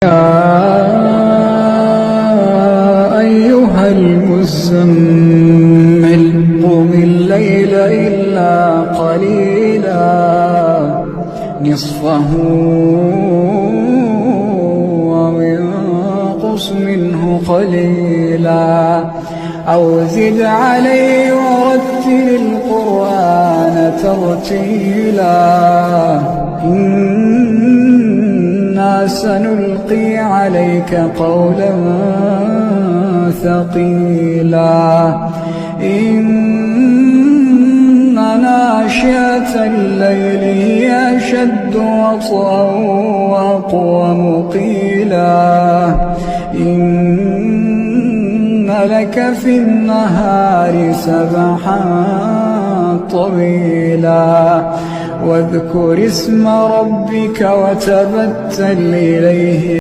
يا أيها المزمل قم الليل إلا قليلا نصفه وانقص منه قليلا أو زد عليه ورتل القرآن ترتيلا إنا سنلقي عليك قولا ثقيلا إن ناشئة الليل هي أشد وطئا وأقوم قيلا إن لك في النهار سبحا طويلا واذكر اسم ربك وتبتل إليه